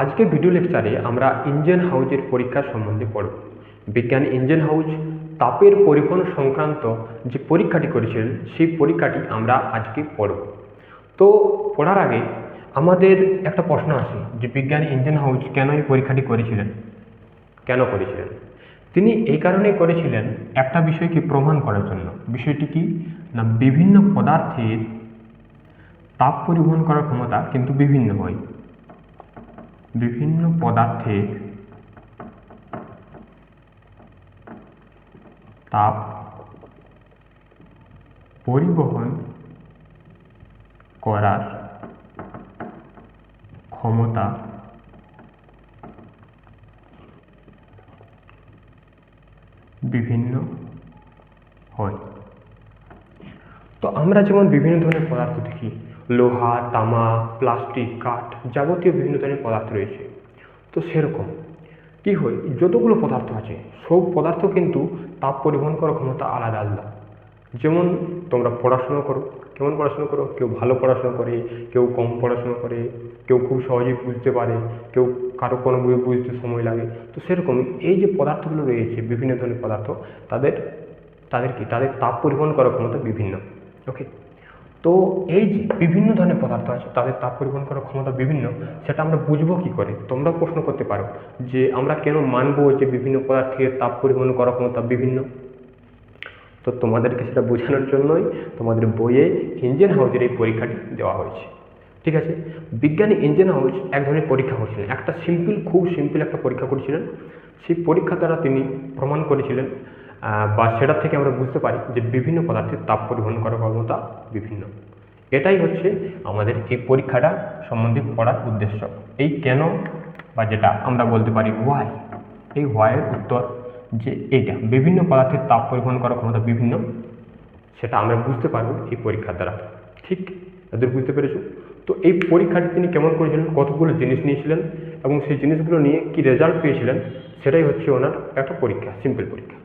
আজকের ভিডিও লেকচারে আমরা ইঞ্জিন হাউজের পরীক্ষার সম্বন্ধে পড়ব। বিজ্ঞানী ইঞ্জিন হাউজ তাপের পরিবহন সংক্রান্ত যে পরীক্ষাটি করেছিলেন সেই পরীক্ষাটি আমরা আজকে পড়ব। তো পড়ার আগে আমাদের একটা প্রশ্ন আছে যে বিজ্ঞানী ইঞ্জিন হাউজ কেন এই পরীক্ষাটি করেছিলেন, কেন করেছিলেন? তিনি এই কারণেই করেছিলেন একটা বিষয়কে প্রমাণ করার জন্য। বিষয়টি কি না, বিভিন্ন পদার্থের তাপ পরিবহন করার ক্ষমতা কিন্তু বিভিন্ন হয়। বিভিন্ন পদার্থের তাপ পরিবহন করার ক্ষমতা বিভিন্ন হয়। তো আমরা যেমন বিভিন্ন ধরনের পদার্থ দেখি, লোহা, তামা, প্লাস্টিক, কাঠ, যাবতীয় বিভিন্ন ধরনের পদার্থ রয়েছে। তো সেরকম কি হয়, যতগুলো পদার্থ আছে সব পদার্থ কিন্তু তাপ পরিবহন করার ক্ষমতা আলাদা আলাদা। যেমন তোমরা পড়াশোনা করো, কেমন পড়াশোনা করো, কেউ ভালো পড়াশোনা করে, কেউ কম পড়াশোনা করে, কেউ খুব সহজেই বুঝতে পারে, কেউ কারো কোনো বই বুঝতে সময় লাগে। তো সেরকম এই যে পদার্থগুলো রয়েছে, বিভিন্ন ধরনের পদার্থ, তাদের তাপ পরিবহন করার ক্ষমতা বিভিন্ন। ওকে, তো এই যে বিভিন্ন ধরনের পদার্থ আছে তাদের তাপ পরিবহন করার ক্ষমতা বিভিন্ন, সেটা আমরা বুঝবো কি করে? তোমরা প্রশ্ন করতে পারো যে আমরা কেন মানবো যে বিভিন্ন পদার্থের তাপ পরিবহন করার ক্ষমতা বিভিন্ন? তো তোমাদেরকে সেটা বোঝানোর জন্যই তোমাদের বইয়ে ইঞ্জিন হাউজের এই পরীক্ষাটি দেওয়া হয়েছে। ঠিক আছে, বিজ্ঞানী ইঞ্জিন হাউজ এক ধরনের পরীক্ষা করেছিলেন, একটা খুব সিম্পল একটা পরীক্ষা করেছিলেন। সেই পরীক্ষা দ্বারা তিনি প্রমাণ করেছিলেন বা সেটা থেকে আমরা বুঝতে পারি যে বিভিন্ন পদার্থের তাপ পরিবহন করার ক্ষমতা বিভিন্ন। এটাই হচ্ছে আমাদের এই পরীক্ষাটা সম্বন্ধে পড়ার উদ্দেশ্য। এই কেন বা যেটা আমরা বলতে পারি হোয়াই, এই হোয়াইয়ের উত্তর যে এইটা বিভিন্ন পদার্থের তাপ পরিবহন করার ক্ষমতা বিভিন্ন, সেটা আমরা বুঝতে পারবো এই পরীক্ষার দ্বারা। ঠিক এদের বুঝতে পেরেছো? তো এই পরীক্ষাটি তিনি কেমন করেছিলেন, কতগুলো জিনিস নিয়েছিলেন এবং সেই জিনিসগুলো নিয়ে কি রেজাল্ট পেয়েছিলেন, সেটাই হচ্ছে ওনার একটা পরীক্ষা, সিম্পল পরীক্ষা।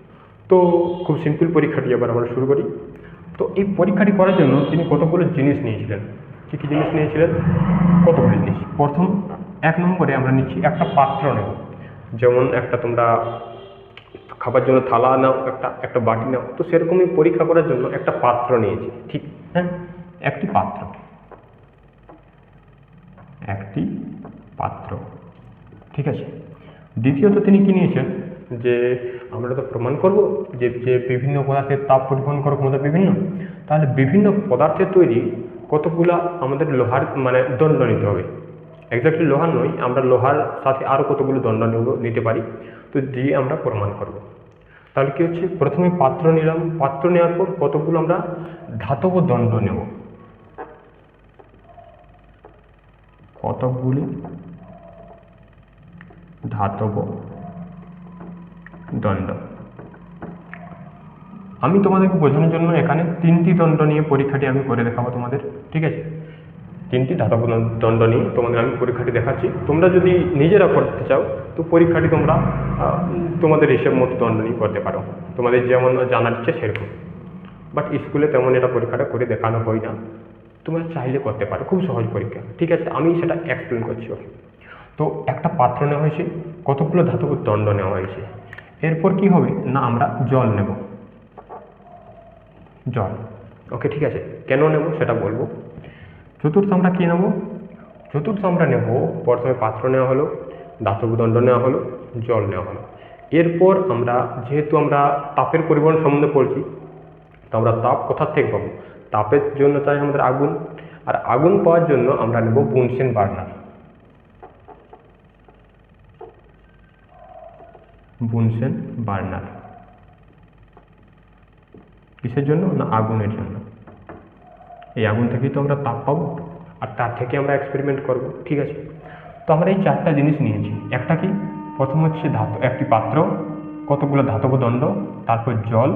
তো খুব সিম্পল পরীক্ষাটি এবার আমরা শুরু করি। তো এই পরীক্ষাটি করার জন্য তিনি কতগুলো জিনিস নিয়েছিলেন, কী কী জিনিস নিয়েছিলেন? কতগুলো জিনিস। প্রথম 1 নম্বরে আমরা নিচ্ছি একটা পাত্র নেব। যেমন একটা তোমরা খাবার জন্য থালা নাও, একটা বাটি নাও, তো সেরকমই পরীক্ষা করার জন্য একটা পাত্র নিয়েছি। ঠিক, হ্যাঁ, একটি পাত্র। ঠিক আছে। দ্বিতীয়ত তিনি কি নিয়েছেন, যে আমরা তো প্রমাণ করব যে বিভিন্ন পদার্থের তাপ পরিবহন করার ক্ষমতা বিভিন্ন, তাহলে বিভিন্ন পদার্থের তৈরি কতগুলা আমাদের লোহার দণ্ড নিতে হবে। এক্স্যাক্টলি লোহার নয়, আমরা লোহার সাথে আরও কতগুলো দণ্ড নিতে পারি, তো দিয়ে আমরা প্রমাণ করব। তাহলে কি হচ্ছে, প্রথমে পাত্র নিলাম, পাত্র নেওয়ার পর কতগুলো আমরা ধাতব দণ্ড নেব, কতগুলি ধাতব দণ্ড। আমি তোমাদেরকে বোঝানোর জন্য এখানে 3টি দণ্ড নিয়ে পরীক্ষাটি আমি করে দেখাবো তোমাদের। ঠিক আছে, 3টি ধাতব দণ্ড নিয়ে তোমাদের আমি পরীক্ষাটি দেখাচ্ছি। তোমরা যদি নিজেরা করতে চাও তো পরীক্ষাটি তোমরা তোমাদের হিসেব মতো দণ্ড নিয়ে করতে পারো, তোমাদের যেমন জানার ইচ্ছে সেরকম। বাট স্কুলে তেমন এটা পরীক্ষাটা করে দেখানো হয় না, তোমরা চাইলে করতে পারো, খুব সহজ পরীক্ষা। ঠিক আছে, আমি সেটা এক্সপ্লেন করছি। ওকে, তো একটা পাত্র নেওয়া হয়েছে, কতগুলো ধাতব দণ্ড নেওয়া হয়েছে। এরপর কি হবে না, আমরা জল নেব, জল। ওকে, ঠিক আছে, কেন নেব সেটা বলবো। চতুর্থ আমরা কী নেব? চতুর্থ আমরা নেব, প্রথমে পাত্র নেওয়া হলো, ধাতব দণ্ড নেওয়া হলো, জল নেওয়া হলো। এরপর আমরা যেহেতু আমরা তাপের পরিবহন সম্বন্ধে পড়ছি, তো আমরা তাপ কোথা থেকে পাবো? তাপের জন্য চাই আমাদের আগুন, আর আগুন পাওয়ার জন্য আমরা নেব বুনসেন বার্নার। বুনসেন বার্নার কিসের জন্য না, আগুনের জন্য। এই আগুন থেকেই তো আমরা তাপ পাবো, আর তার থেকে আমরা এক্সপেরিমেন্ট করব। ঠিক আছে, তো আমরা এই 4টা জিনিস নিয়েছি। একটা কি, প্রথম হচ্ছে একটি পাত্র, কতগুলো ধাতব দণ্ড, তারপর জল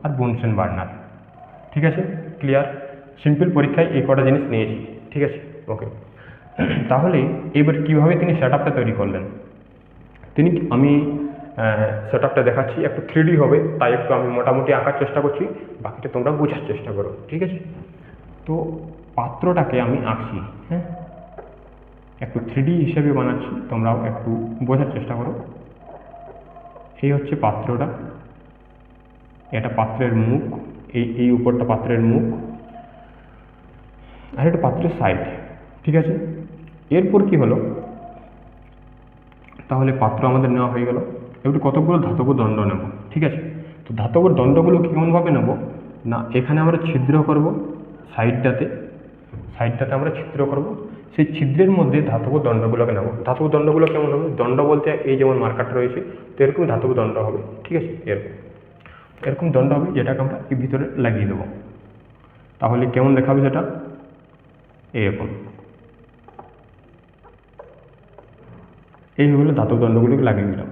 আর বুনসেন বার্নার। ঠিক আছে, ক্লিয়ার? সিম্পল পরীক্ষায় এই কটা জিনিস নিয়েছি। ঠিক আছে, ওকে। তাহলে এবার কীভাবে তিনি সেট আপটা তৈরি করলেন, আমি সেট আপটা দেখাচ্ছি। একটু 3D হবে, তাই একটু আমি মোটামুটি আঁকার চেষ্টা করছি, বাকিটা তোমরা বোঝার চেষ্টা করো। ঠিক আছে, তো পাত্রটাকে আমি আঁকছি। হ্যাঁ, একটু 3D হিসেবে বানাচ্ছি, তোমরাও একটু বোঝার চেষ্টা করো। এই হচ্ছে পাত্রটা, এটা পাত্রের মুখ, এই উপরটা পাত্রের মুখ, আর এটা পাত্রের সাইড। ঠিক আছে, এরপর কি হলো, তাহলে পাত্র আমাদের নেওয়া হয়ে গেল। এবার কতগুলো ধাতব দণ্ড নেব। ঠিক আছে, তো ধাতব দণ্ডগুলো কেমনভাবে নেব না, এখানে আমরা ছিদ্র করব, সাইডটাতে আমরা ছিদ্র করব, সেই ছিদ্রের মধ্যে ধাতব দণ্ডগুলোকে নেব। ধাতব দণ্ডগুলো কেমন হবে, দণ্ড বলতে এই যেমন মার্কারটা রয়েছে, তো এরকম ধাতব দণ্ড হবে। ঠিক আছে, এরকম দণ্ড হবে, যেটাকে আমরা এই ভিতরে লাগিয়ে দেবো। তাহলে কেমন দেখাবে সেটা, এইরকম। এই হলো ধাতব দণ্ডগুলিকে লাগিয়ে দিলাম।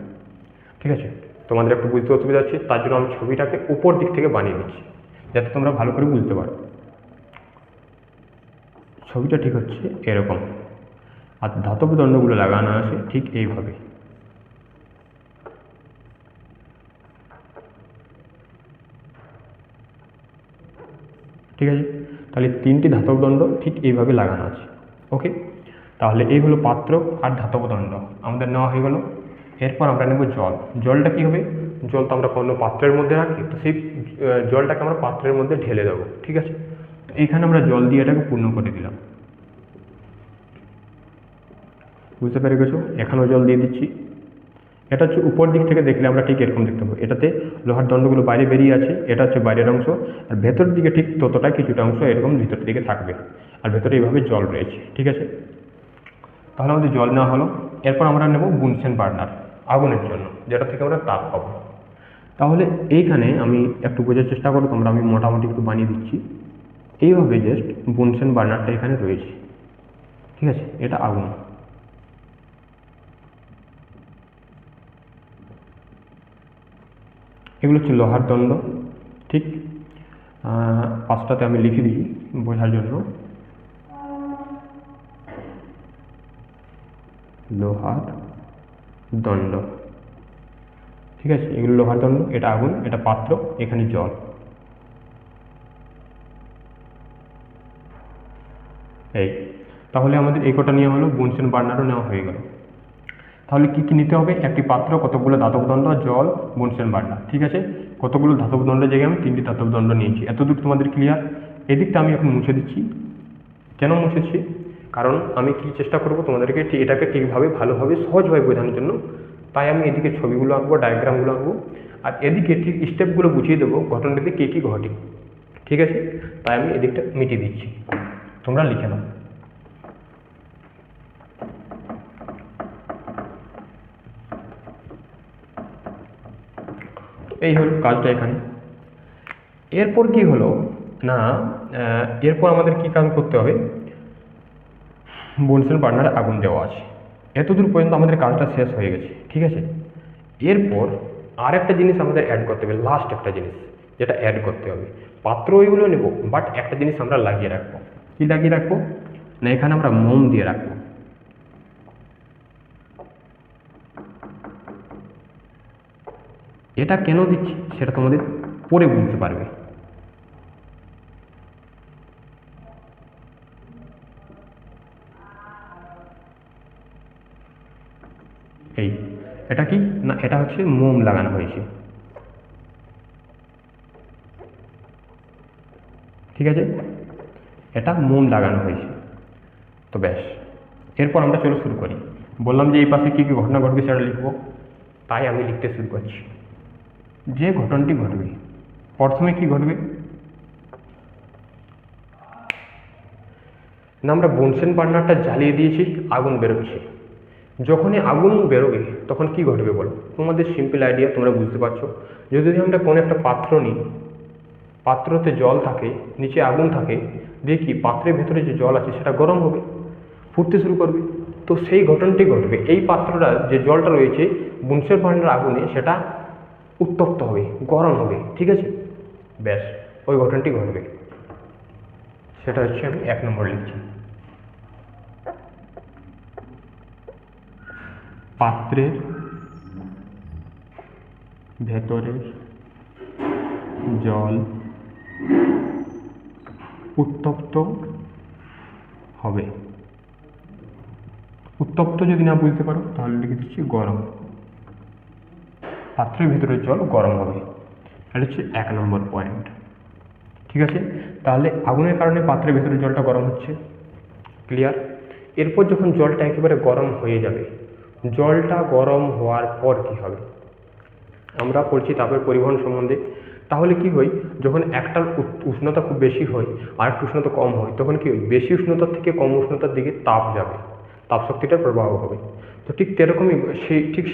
ঠিক আছে, তোমাদের একটু বুঝতে অসুবিধা হচ্ছে, তার জন্য আমি ছবিটাকে উপর দিক থেকে বানিয়ে দিচ্ছি, যাতে তোমরা ভালো করে বুঝতে পারো। ছবিটা ঠিক হচ্ছে এরকম, আর ধাতব দণ্ডগুলো লাগানো আছে ঠিক এইভাবে। ঠিক আছে, তাহলে 3টি ধাতব দণ্ড ঠিক এইভাবে লাগানো আছে। ওকে, তাহলে এই হলো পাত্র আর ধাতব দণ্ড আমাদের নেওয়া হয়ে গেল। এরপর আমরা নেব জল। জলটা কি হবে, জল তো আমরা কোনো পাত্রের মধ্যে রাখি, তো সেই জলটাকে আমরা পাত্রের মধ্যে ঢেলে দেবো। ঠিক আছে, তো এইখানে আমরা জল দিয়ে এটাকে পূর্ণ করে দিলাম। বুঝতে পেরে গেছো, এখানেও জল দিয়ে দিচ্ছি। এটা হচ্ছে উপর দিক থেকে দেখলে আমরা ঠিক এরকম দেখতে পাবো, এটাতে লোহার দণ্ডগুলো বাইরে বেরিয়ে আছে, এটা হচ্ছে বাইরের অংশ, আর ভেতরের দিকে ঠিক ততটাই কিছুটা অংশ এরকম ভিতর দিকে থাকবে, আর ভেতরে এইভাবে জল রয়েছে। ঠিক আছে, তাহলে আমাদের জল নেওয়া হলো। এরপর আমরা নেব বুনসেন বার্নার, আগুনের জন্য, যেটা থেকে আমরা তাপ পাবো। তাহলে এইখানে আমি একটু বোঝার চেষ্টা করো তোমরা, আমি মোটামুটি একটু বানিয়ে দিচ্ছি। এইভাবে জাস্ট বুনসেন বার্নারটা এখানে রয়েছে। ঠিক আছে, এটা আগুন। এগুলো হচ্ছে লোহার দণ্ড। ঠিক, 5টাতে আমি লিখে দিই বোঝার জন্য। লোহার দণ্ড। ঠিক আছে, এগুলো লোহার দণ্ড, এটা আগুন, এটা পাত্র, এখানে জল। এই, তাহলে আমাদের এই কটা নিয়ে হলো, বুনসেন বার্নারও নেওয়া হয়ে গেল। তাহলে কি কি নিতে হবে, একটি পাত্র, কতগুলো ধাতব দণ্ড, জল, বুনসেন বার্নার। ঠিক আছে, কতগুলো ধাতব দণ্ডের জায়গায় আমি 3টি ধাতব দণ্ড নিয়েছি। এতদূর তোমাদের ক্লিয়ার? এদিকটা আমি এখন মুছে দিচ্ছি। কেন মুছেছি, কারণ আমি কি চেষ্টা করব তোমাদেরকে এটাকে ঠিকভাবে ভালোভাবে সহজভাবে বোঝানোর জন্য। তাই আমি এদিকে ছবিগুলো আঁকবো, ডায়াগ্রামগুলো আঁকবো, আর এদিকে ঠিক স্টেপগুলো বুঝিয়ে দেবো ঘটনাটিতে কী কী ঘটে। ঠিক আছে, তাই আমি এদিকটা মিটিয়ে দিচ্ছি, তোমরা লিখে নাও। এই হলো কাজটা এখানে। এরপর কি হলো না, এরপর আমাদের কি কাজ করতে হবে, বুনসেন বার্নারে আগুন দেওয়া আছে, এতদূর পর্যন্ত আমাদের কাজটা শেষ হয়ে গেছে। ঠিক আছে, এরপর আর একটা জিনিস আমাদের অ্যাড করতে হবে, লাস্ট একটা জিনিস যেটা অ্যাড করতে হবে। পাত্র ওইগুলো নেব, বাট একটা জিনিস আমরা লাগিয়ে রাখবো। কি লাগিয়ে রাখবো না, এখানে আমরা মোম দিয়ে রাখবো। এটা কেন দিচ্ছি সেটা তোমাদের পরে বুঝতে পারবে। এই, এটা কি না, এটা হচ্ছে মোম লাগানো হয়েছে। ঠিক আছে, এটা মোম লাগানো হয়েছে। তো ব্যাস, এরপর আমরা চলো শুরু করি। বললাম যে এই পাশে কী কী ঘটনা ঘটবে সেটা লিখবো, তাই আমি লিখতে শুরু করছি। যে ঘটনাটি ঘটবে, প্রথমে কি ঘটবে না, আমরা বুনসেন বার্নারটা জ্বালিয়ে দিয়েছি, আগুন বেরোচ্ছে। যখনই আগুন বেরোবে তখন কি ঘটবে বলো, তোমাদের সিম্পল আইডিয়া, তোমরা বুঝতে পারছো। যদি আমরা কোনো একটা পাত্র নিই, পাত্রতে জল থাকে, নিচে আগুন থাকে, দেখি পাত্রের ভেতরে যে জল আছে সেটা গরম হবে, ফুটতে শুরু করবে। তো সেই ঘটনাটি ঘটবে, এই পাত্রটা যে জলটা রয়েছে বুনসেন বার্নার আগুনে সেটা উত্তপ্ত হবে, গরম হবে। ঠিক আছে, ব্যাস ওই ঘটনাটি ঘটবে, সেটা হচ্ছে আমি 1 নম্বর লিখছি। পাত্রের ভেতরের জল উত্তপ্ত হবে। উত্তপ্ত যদি না বুঝতে পারো তাহলে লিখে দিচ্ছি গরম। পাত্রের ভিতরের জল গরম হবে, এটা হচ্ছে 1 নম্বর পয়েন্ট। ঠিক আছে, তাহলে আগুনের কারণে পাত্রের ভিতরের জলটা গরম হচ্ছে, ক্লিয়ার। এরপর যখন জলটা একেবারে গরম হয়ে যাবে, জলটা গরম হওয়ার পর কি হবে, আমরা পড়ছি তাপের পরিবহন সম্বন্ধে। তাহলে কি হয়, যখন একটার উষ্ণতা খুব বেশি হয় আর একটা উষ্ণতা কম হয়, তখন কি হয়, বেশি উষ্ণতার থেকে কম উষ্ণতার দিকে তাপ যাবে, তাপ শক্তিটার প্রবাহ হবে। তো ঠিক সেরকমই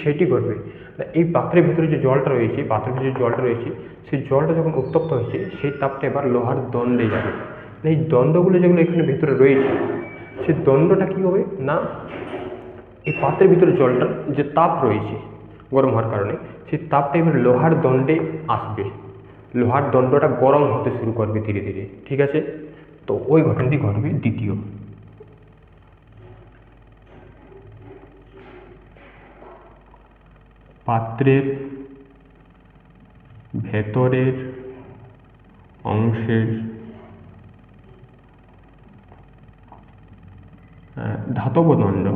সেটি ঘটবে। এই পাত্রের ভিতরে যে জলটা রয়েছে, সেই জলটা যখন উত্তপ্ত হয়েছে, সেই তাপটা এবার লোহার দণ্ডে যাবে। এই দণ্ডগুলো যেগুলো এখানে ভিতরে রয়েছে, সেই দণ্ডটা কি হবে না, এই পাত্রের ভিতরে জলটার যে তাপ রয়েছে গরম হওয়ার কারণে, সেই তাপটা এবার লোহার দণ্ডে আসবে, লোহার দণ্ডটা গরম হতে শুরু করবে ধীরে ধীরে। ঠিক আছে, তো ওই ঘটনাটি ঘটবে দ্বিতীয়। পাত্রের ভেতরের অংশের ধাতব দণ্ড,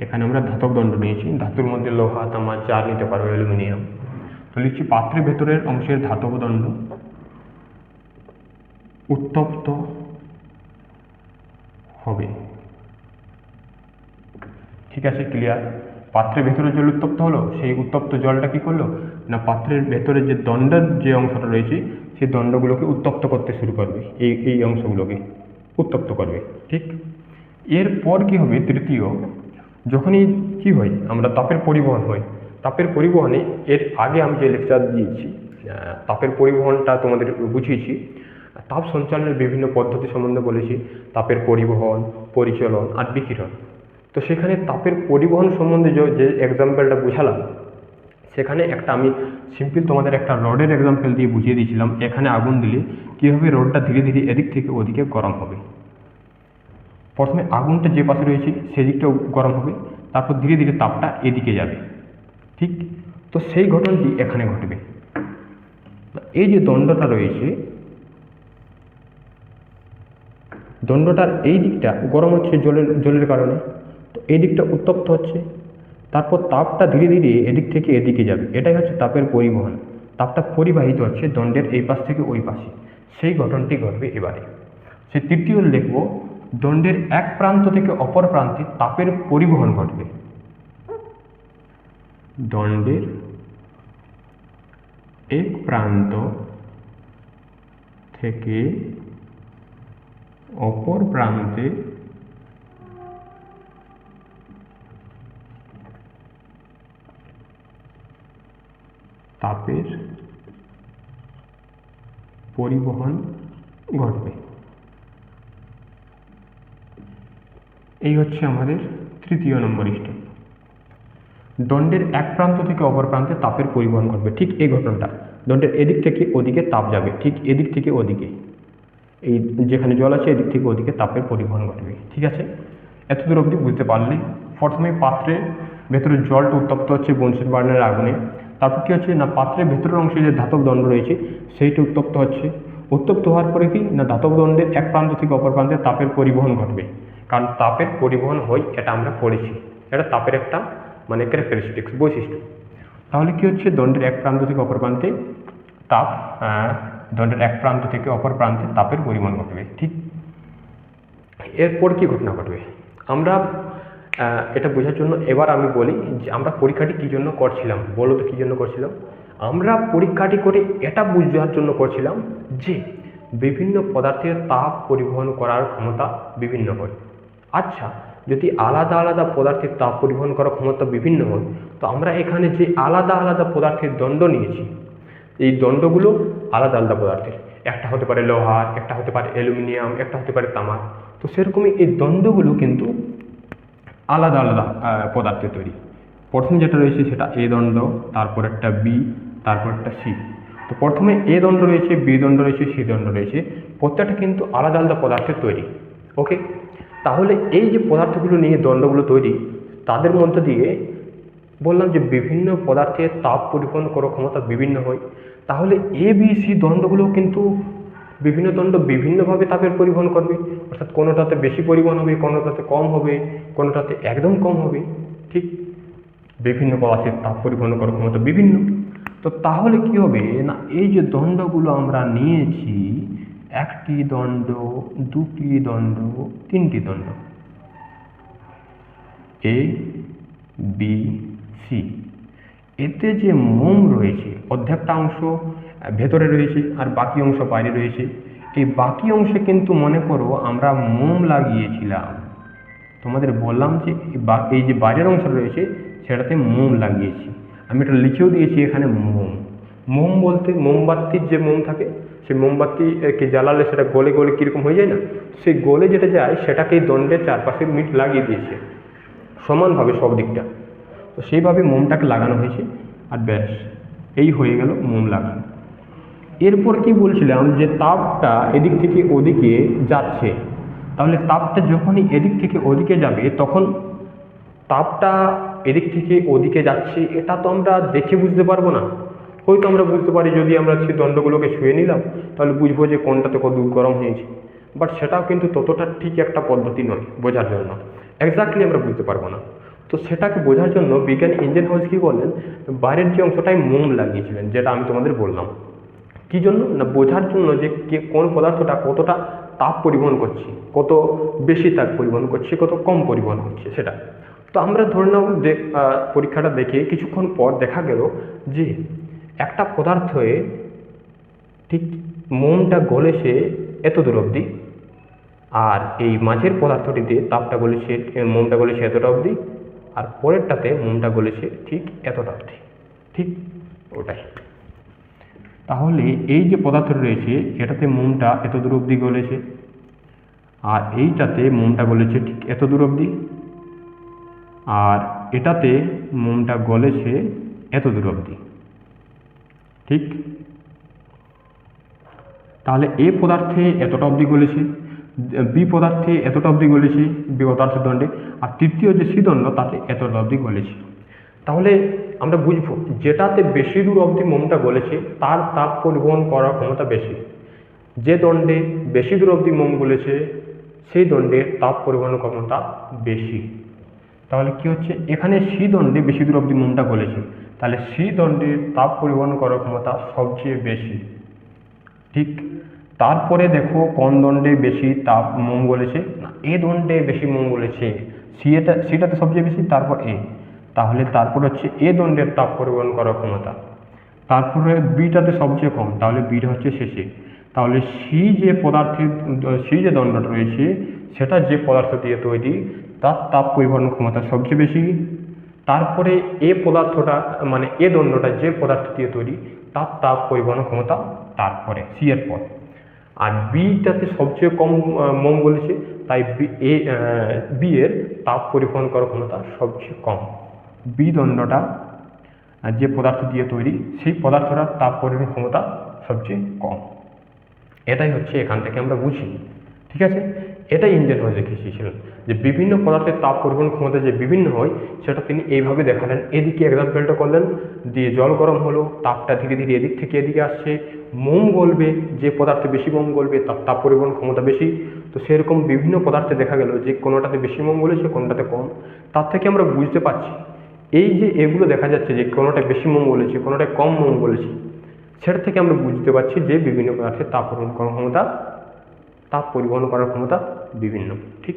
এখানে আমরা ধাতব দণ্ড নিয়েছি, ধাতুর মধ্যে লোহা, তামা যা নিতে পারো, অ্যালুমিনিয়াম। তো লিখছি পাত্রের ভেতরের অংশের ধাতব দণ্ড উত্তপ্ত হবে। ঠিক আছে, ক্লিয়ার। পাত্রের ভেতরে জল উত্তপ্ত হলো, সেই উত্তপ্ত জলটা কি করলো না, পাত্রের ভেতরে যে দণ্ডের যে অংশটা রয়েছে, সেই দণ্ডগুলোকে উত্তপ্ত করতে শুরু করবে, এই অংশগুলোকে উত্তপ্ত করবে। ঠিক, এরপর কি হবে তৃতীয়, যখনই কি হয়, আমরা তাপের পরিবহন হয়, তাপের পরিবহনে এর আগে আমি যে লেকচার দিয়েছি, তাপের পরিবহনটা তোমাদের বুঝিয়েছি, তাপ সঞ্চালনের বিভিন্ন পদ্ধতি সম্বন্ধে বলেছি, তাপের পরিবহন, পরিচলন আর বিকিরণ। তো সেখানে তাপের পরিবহন সম্বন্ধে যে এক্সাম্পলটা বুঝালাম, সেখানে একটা আমি সিম্পল তোমাদের একটা রডের এক্সাম্পল দিয়ে বুঝিয়ে দিয়েছিলাম। এখানে আগুন দিলে কীভাবে রডটা ধীরে ধীরে এদিক থেকে ওদিকে গরম হবে। প্রথমে আগুনটা যে পাশে রয়েছে সেদিকটাও গরম হবে, তারপর ধীরে ধীরে তাপটা এদিকে যাবে। ঠিক, তো সেই ঘটনাটি এখানে ঘটবে। এই যে দণ্ডটা রয়েছে, দণ্ডটার এই দিকটা গরম হচ্ছে জলের কারণে, তো এই দিকটা উত্তপ্ত হচ্ছে, তারপর তাপটা ধীরে ধীরে এদিক থেকে এদিকে যাবে, এটাই হচ্ছে তাপের পরিবহন। তাপটা পরিবাহিত হচ্ছে দণ্ডের এই পাশ থেকে ওই পাশে, সেই ঘটনাটি ঘটবে এবারে। সে তৃতীয় লিখব, দণ্ডের এক প্রান্ত থেকে অপর প্রান্তে তাপের পরিবহন ঘটবে। দণ্ডের এক প্রান্ত থেকে অপর প্রান্তে তাপের পরিবহন ঘটবে। এই হচ্ছে আমাদের তৃতীয় নম্বর স্টেপ। দণ্ডের এক প্রান্ত থেকে অপর প্রান্তে তাপের পরিবহন ঘটবে। ঠিক এই ঘটনাটা, দণ্ডের এদিক থেকে ওদিকে তাপ যাবে, ঠিক এদিক থেকে ওদিকে, এই যেখানে জল আছে এদিক থেকে ওদিকে তাপের পরিবহন ঘটবে। ঠিক আছে, এতদূর অবধি বুঝতে পারলে। প্রথমে পাত্রের ভেতরে জলটা উত্তপ্ত হচ্ছে বনসেন বার্নারের আগুনে, তারপর কী হচ্ছে না, পাত্রের ভেতরের অংশে যে ধাতব দণ্ড রয়েছে সেইটা উত্তপ্ত হচ্ছে। উত্তপ্ত হওয়ার পরে কি না, ধাতব দণ্ডের এক প্রান্ত থেকে অপর প্রান্তে তাপের পরিবহন ঘটবে। কারণ তাপের পরিবহন হয়, এটা আমরা পড়েছি, এটা তাপের একটা মানে ক্যারেক্টারিস্টিক্স, বৈশিষ্ট্য। তাহলে কি হচ্ছে, দণ্ডের এক প্রান্ত থেকে অপর প্রান্তে তাপ, দণ্ডের এক প্রান্ত থেকে অপর প্রান্তে তাপের পরিবহন ঘটবে। ঠিক, এরপর কি ঘটনা ঘটবে আমরা এটা বোঝার জন্য এবার আমি বলি যে আমরা পরীক্ষাটি কী জন্য করছিলাম, বলো তো কী জন্য করছিলাম। আমরা পরীক্ষাটি করে এটা বোঝার জন্য করছিলাম যে বিভিন্ন পদার্থের তাপ পরিবহন করার ক্ষমতা বিভিন্ন হয়। আচ্ছা, যদি আলাদা আলাদা পদার্থের তাপ পরিবহন করার ক্ষমতা বিভিন্ন হয়, তো আমরা এখানে যে আলাদা আলাদা পদার্থের দণ্ড নিয়েছি, এই দণ্ডগুলো আলাদা আলাদা পদার্থের, একটা হতে পারে লোহার, একটা হতে পারে অ্যালুমিনিয়াম, একটা হতে পারে তামার। তো সেরকমই এই দণ্ডগুলো কিন্তু আলাদা আলাদা পদার্থের তৈরি। প্রথম যেটা রয়েছে সেটা এ দণ্ড, তারপর একটা বি, তারপর একটা সি। তো প্রথমে এ দণ্ড রয়েছে, বি দণ্ড রয়েছে, সি দণ্ড রয়েছে, প্রত্যেকটা কিন্তু আলাদা আলাদা পদার্থের তৈরি। ওকে, তাহলে এই যে পদার্থগুলো নিয়ে দণ্ডগুলো তৈরি, তাদের মধ্য দিয়ে বললাম যে বিভিন্ন পদার্থের তাপ পরিবহন করার ক্ষমতা বিভিন্ন হয়। তাহলে এ বি সি দণ্ডগুলো কিন্তু বিভিন্ন দণ্ড বিভিন্নভাবে তাপের পরিবহন করবে, অর্থাৎ কোনোটাতে বেশি পরিবহন হবে, কোনোটাতে কম হবে, কোনোটাতে একদম কম হবে। ঠিক বিভিন্ন পদার্থের তাপ পরিবহন করার ক্ষমতা বিভিন্ন। তো তাহলে কি হবে না, এই যে দণ্ডগুলো আমরা নিয়েছি, একটি দণ্ড, দুটি দণ্ড, তিনটি দণ্ড, এ বি সি, এতে যে মোম রয়েছে অর্ধেকটা অংশ ভেতরে রয়েছে আর বাকি অংশ বাইরে রয়েছে। এই বাকি অংশে কিন্তু মনে করো আমরা মোম লাগিয়েছিলাম, তোমাদের বললাম যে এই যে বাইরের অংশ রয়েছে সেটাতে মোম লাগিয়েছি, আমি এটা লিখেও দিয়েছি এখানে মোম। মোম বলতে মোমবাতির যে মোম থাকে, সেই মোমবাতিকে জ্বালালে সেটা গলে গলে কীরকম হয়ে যায় না, সেই গলে যেটা যায় সেটাকে এই দণ্ডের চারপাশে মিট লাগিয়ে দিয়েছে সমানভাবে সব দিকটা। তো সেইভাবে মোমটাকে লাগানো হয়েছে, আর ব্যাস এই হয়ে গেল মোম লাগানো। এরপর কি বলছিলাম যে তাপটা এদিক থেকে ওদিকে যাচ্ছে, তাহলে তাপটা যখনই এদিক থেকে ওদিকে যাবে তখন তাপটা এদিক থেকে ওদিকে যাচ্ছে এটা তো আমরা দেখে বুঝতে পারবো না। হয়তো আমরা বুঝতে পারি যদি আমরা সেই দণ্ডগুলোকে ছুঁয়ে নিলাম তাহলে বুঝবো যে কোনটাতে কত গরম হয়েছে, বাট সেটাও কিন্তু ততটা ঠিক একটা পদ্ধতি নয় বোঝার জন্য, এক্স্যাক্টলি আমরা বুঝতে পারবো না। তো সেটাকে বোঝার জন্য বিজ্ঞানী ইঞ্জেনহাউস কী করলেন, বাইরের যে অংশটায় মোম লাগিয়েছিলেন, যেটা আমি তোমাদের বললাম। কী জন্য না, বোঝার জন্য যে কোন পদার্থটা কতটা তাপ পরিবহন করছে, কত বেশি তাপ পরিবহন করছে, কত কম পরিবহন করছে সেটা। তো আমরা ধরে নাও যে পরীক্ষাটা দেখে কিছুক্ষণ পর দেখা গেল যে একটা পদার্থে ঠিক মোমটা গলেছে এত দূর অবধি, আর এই মাঝের পদার্থটিতে তাপটা গলেছে, মোমটা গলেছে এতটা অবধি, আর পরেরটাতে মোমটা গলেছে ঠিক এতটা অবধি। ঠিক ওটাই। তাহলে এই যে পদার্থটি রয়েছে এটাতে মোমটা এত দূর অবধি গলেছে, আর এইটাতে মোমটা গলেছে ঠিক এত দূর অবধি, আর এটাতে মোমটা গলেছে এত দূর অবধি। ঠিক, তাহলে এ পদার্থে এতটা অবধি গলেছে, বি পদার্থে এতটা অবধি গলেছে বি পদার্থের দণ্ডে, আর তৃতীয় যে সি দণ্ড তাতে এতটা অবধি গলেছে। তাহলে আমরা বুঝবো যেটাতে বেশি দূর অবধি মোমটা গলেছে তার তাপ পরিবহন করার ক্ষমতা বেশি, যে দণ্ডে বেশি দূর অবধি মোম গলেছে সেই দণ্ডের তাপ পরিবহন ক্ষমতা বেশি। তাহলে কি হচ্ছে, এখানে সি দণ্ডে বেশি দূর অবধি মোমটা গলেছে, তাহলে সি দণ্ডের তাপ পরিবহন করার ক্ষমতা সবচেয়ে বেশি। ঠিক, তারপরে দেখো কোন দণ্ডে বেশি তাপ মোম গলেছে, না এ দণ্ডে বেশি মোম গলেছে, সিটাতে সবচেয়ে বেশি, তারপর এ, তাহলে তারপর হচ্ছে এ দণ্ডের তাপ পরিবহন করার ক্ষমতা, তারপরে বিটাতে সবচেয়ে কম, তাহলে বিটা হচ্ছে শেষে। তাহলে সি যে দণ্ডটা রয়েছে সেটা যে পদার্থ দিয়ে তৈরি তার তাপ পরিবহন ক্ষমতা সবচেয়ে বেশি, তারপরে এ পদার্থটা মানে এ দণ্ডটা যে পদার্থ দিয়ে তৈরি তার তাপ পরিবহন ক্ষমতা তারপরে সি এর পর, আর বিটাতে সবচেয়ে কম মোম গলেছে তাই বি এর তাপ পরিবহন করার ক্ষমতা সবচেয়ে কম। বি দণ্ডটা যে পদার্থ দিয়ে তৈরি সেই পদার্থটার তাপ পরিবহন ক্ষমতা সবচেয়ে কম। এটাই হচ্ছে এখান থেকে আমরা বুঝি। ঠিক আছে, এটাই ইঞ্জেনহাউস দেখে এসেছিলেন যে বিভিন্ন পদার্থের তাপ পরিবহন ক্ষমতা যে বিভিন্ন হয় সেটা তিনি এইভাবে দেখালেন। এদিকে এক্সাম্পলটা করলেন, দিয়ে জল গরম হলো, তাপটা ধীরে ধীরে এদিক থেকে এদিকে আসছে, মোম গলবে, যে পদার্থে বেশি মোম গলবে তার তাপ পরিবহন ক্ষমতা বেশি। তো সেরকম বিভিন্ন পদার্থে দেখা গেল যে কোনোটাতে বেশি মোম গলেছে কোনোটাতে কম। তার থেকে আমরা বুঝতে পারছি এই যে এগুলো দেখা যাচ্ছে যে কোনোটা বেশি মোম গলেছে কোনোটা কম মোম গলেছে, সেটা থেকে আমরা বুঝতে পারছি যে বিভিন্ন পদার্থের তাপ পরিবহন করার ক্ষমতা বিভিন্ন। ঠিক,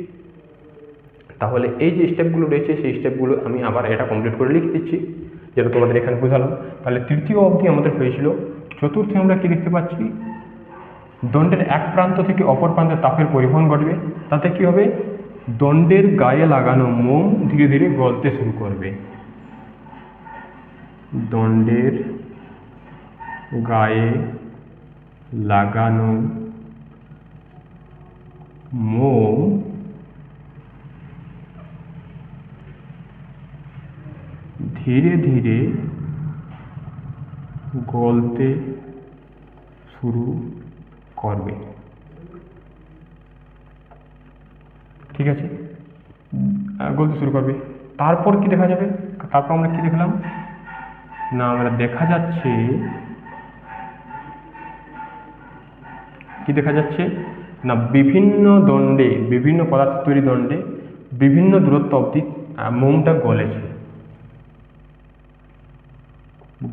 তাহলে এই যে স্টেপগুলো রয়েছে সেই স্টেপগুলো আমি আবার এটা কমপ্লিট করে লিখে দিচ্ছি যেটা তোমাদের এখানে বোঝালাম। তাহলে তৃতীয় অবধি আমাদের হয়েছিল। চতুর্থে আমরা কি দেখতে পাচ্ছি, দণ্ডের এক প্রান্ত থেকে অপর প্রান্তে তাপের পরিবহন ঘটবে, তাতে কি হবে, দণ্ডের গায়ে লাগানো মোম ধীরে ধীরে গলতে শুরু করবে। দণ্ডের গায়ে লাগানো মোম ধীরে ধীরে গলতে শুরু করবে। ঠিক আছে, গলতে শুরু করবে। তারপর কি দেখা যাবে, তারপর আমরা কি দেখলাম না, আমরা দেখা যাচ্ছে কি দেখা যাচ্ছে না, বিভিন্ন দণ্ডে, বিভিন্ন পদার্থ তৈরি দণ্ডে বিভিন্ন দূরত্ব অবধি মোমটা গলেছে।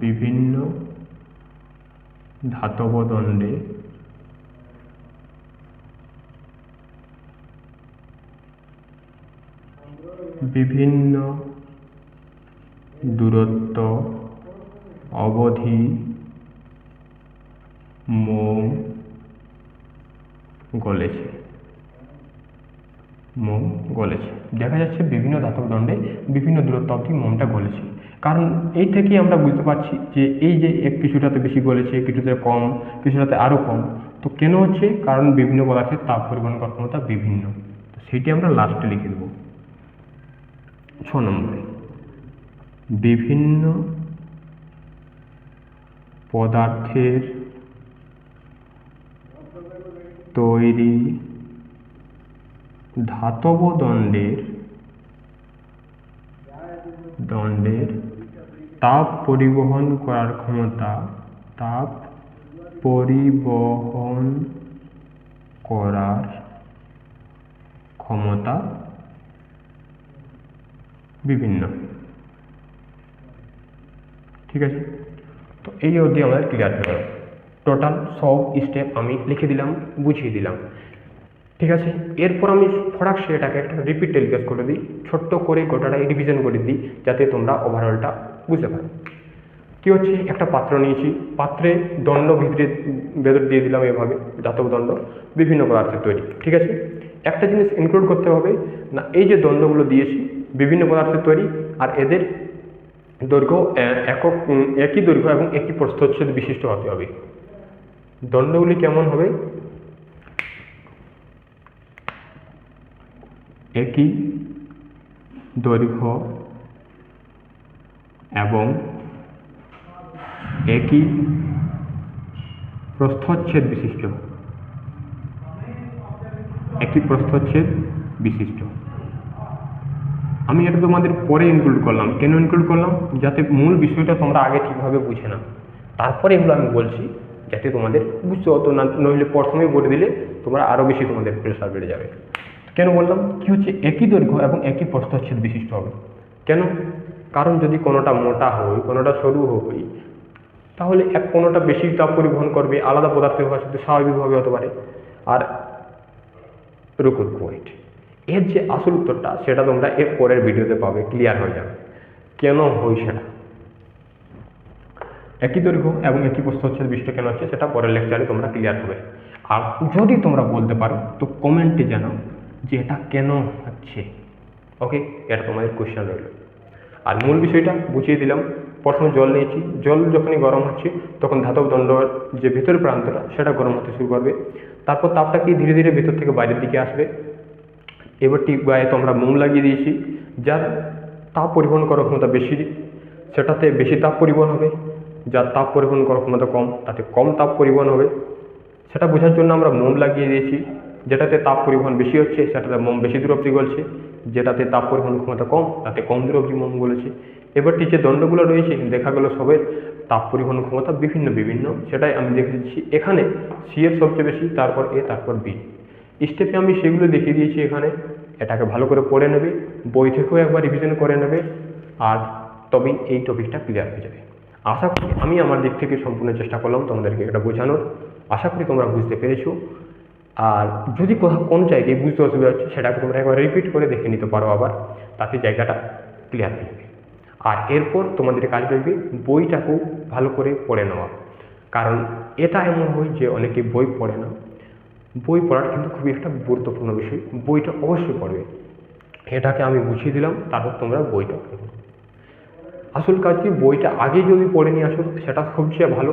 বিভিন্ন ধাতব দণ্ডে বিভিন্ন দূরত্ব অবধি মোম গলেছে। মোম গলেছে, দেখা যাচ্ছে বিভিন্ন ধাতব দণ্ডে বিভিন্ন দূরত্ব অবধি মোমটা গলেছে। কারণ এই থেকেই আমরা বুঝতে পারছি যে এই যে কিছুটাতে বেশি গলেছে, কিছুটাতে কম, কিছুটাতে আরও কম। তো কেন হচ্ছে? কারণ বিভিন্ন পদার্থের তাপ পরিবহন করার ক্ষমতা বিভিন্ন। তো সেটি আমরা লাস্টে লিখে দেবো 6 নম্বরে। বিভিন্ন পদার্থের তৈরি ধাতব দণ্ডের তাপ পরিবহন করার ক্ষমতা বিভিন্ন। ঠিক আছে, তো এই অবধি আমাদের ক্লিয়ার হয়ে গেল। টোটাল সব স্টেপ আমি লিখে দিলাম, বুঝিয়ে দিলাম। ঠিক আছে, এরপর আমি ফটাক সেটাকে একটা রিপিট টেলিকাস্ট করে দিই, ছোট্ট করে গোটাটা রিভিশন করে দিই, যাতে তোমরা ওভারঅলটা বুঝতে পারো। কি হচ্ছে, একটা পাত্র নিয়েছি, পাত্রে দণ্ড ভেতর দিয়ে দিলাম এভাবে, ধাতব দণ্ড বিভিন্ন পদার্থের তৈরি। ঠিক আছে, একটা জিনিস ইনক্লুড করতে হবে না, এই যে দণ্ডগুলো দিয়েছি বিভিন্ন পদার্থের তৈরি, আর এদের দৈর্ঘ্য একই দৈর্ঘ্য এবং একই প্রস্থচ্ছেদ বিশিষ্ট হতে হবে। দণ্ডগুলি কেমন হবে? একই দৈর্ঘ্য এবং একই প্রস্থচ্ছেদ বিশিষ্ট। আমি এটা তোমাদের পরে ইনক্লুড করলাম। কেন ইনক্লুড করলাম? যাতে মূল বিষয়টা তোমরা আগে ঠিকভাবে বুঝে নাও, তারপরে এগুলো আমি বলছি, যাতে তোমাদের বুঝতে হতো না, নইলে প্রথমেই বলে দিলে তোমরা আরও বেশি তোমাদের প্রেসার বেড়ে যাবে। কেন বললাম? কি হচ্ছে, একই দৈর্ঘ্য এবং একই প্রস্থচ্ছেদ বিশিষ্ট হবে। কেন? কারণ যদি কোনোটা মোটা হয়, কোনোটা সরু হয়, তাহলে কোনোটা বেশি তাপ পরিবহন করবে, আলাদা পদার্থের হওয়ার সাথে স্বাভাবিকভাবে হতে পারে। আর রুকুর কোয়েট, এর যে আসল উত্তরটা সেটা তোমরা এর পরের ভিডিওতে পাবে, ক্লিয়ার হয়ে যাবে কেন হয় সেটা। একই দৈর্ঘ্য এবং একই প্রস্থচ্ছেদ বিশিষ্ট কেন হচ্ছে সেটা পরের লেকচারে তোমরা ক্লিয়ার হবে। আর যদি তোমরা বলতে পারো তো কমেন্টে জানাও যে এটা কেন হচ্ছে। ওকে, এটা তোমাদের কোয়েশ্চেন রইল। আর মূল বিষয়টা বুঝিয়ে দিলাম। প্রথমে জল নিয়েছি, জল যখনই গরম হচ্ছে তখন ধাতব দণ্ডের যে ভেতরের প্রান্তটা সেটা গরম হতে শুরু করবে, তারপর তাপটা কি ধীরে ধীরে ভেতর থেকে বাইরের দিকে আসবে। এবার টিপ গায়ে তোমরা মোম লাগিয়ে দিয়েছি, যার তাপ পরিবহন করার ক্ষমতা বেশি, সেটাতে বেশি তাপ পরিবহন হবে। যার তাপ পরিবহন করার ক্ষমতা কম, তাতে কম তাপ পরিবহন হবে। সেটা বোঝার জন্য আমরা মোম লাগিয়ে দিয়েছি। যেটাতে তাপ পরিবহন বেশি হচ্ছে সেটাতে মোম বেশি দূর অবধি গলছে, যেটাতে তাপ পরিবহন ক্ষমতা কম তাতে কম দূর অবধি মোম গলেছে। এবার যে দণ্ডগুলো রয়েছে দেখা গেল সবের তাপ পরিবহন ক্ষমতা বিভিন্ন, সেটাই আমি দেখে দিচ্ছি। এখানে সি এর সবচেয়ে বেশি, তারপর এ, তারপর বি। স্টেপে আমি সেগুলো দেখিয়ে দিয়েছি এখানে। এটাকে ভালো করে পড়ে নেবে, বই থেকেও একবার রিভিশন করে নেবে, আর তবেই এই টপিকটা ক্লিয়ার হয়ে যাবে। আশা করি আমি আমার দিক থেকে সম্পূর্ণ চেষ্টা করলাম তোমাদেরকে এটা বোঝানোর। আশা করি তোমরা বুঝতে পেরেছো। আর যদি কোন জায়গায় বুঝতে অসুবিধা হচ্ছে সেটাকে তোমরা একবার রিপিট করে দেখে নিতে পারো আবার, তাতে জায়গাটা ক্লিয়ার হয়ে যাবে। আর এরপর তোমাদের কাজ রইবে বইটাকেও ভালো করে পড়ে নেওয়া। কারণ এটা এমন হয় যে অনেকে বই পড়ে না। বই পড়ার কিন্তু খুবই একটা গুরুত্বপূর্ণ বিষয়, বইটা অবশ্যই পড়বে। এটাকে আমি বুঝিয়ে দিলাম, তারপর তোমরা বইটা পড়ো। আসল কাজ কি, বইটা আগে যদি পড়ে নিয়ে আসো সেটা সবচেয়ে ভালো।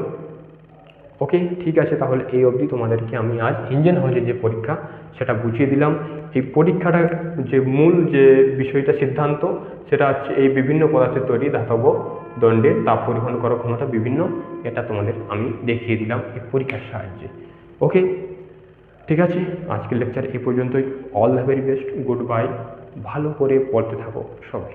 ওকে, ঠিক আছে, তাহলে এই অবধি তোমাদেরকে আমি আজ ইঞ্জিন হলে যে পরীক্ষা সেটা বুঝিয়ে দিলাম। এই পরীক্ষাটার যে মূল যে বিষয়টা সিদ্ধান্ত সেটা হচ্ছে এই বিভিন্ন পদার্থের তৈরি ধাতব দণ্ডের তাপ পরিবহন করার ক্ষমতা বিভিন্ন, এটা তোমাদের আমি দেখিয়ে দিলাম এই পরীক্ষার সাহায্যে। ওকে, ঠিক আছে, আজকের লেকচার এই পর্যন্তই। All the very best, good bye. ভালো করে পড়তে থাকো সবাই।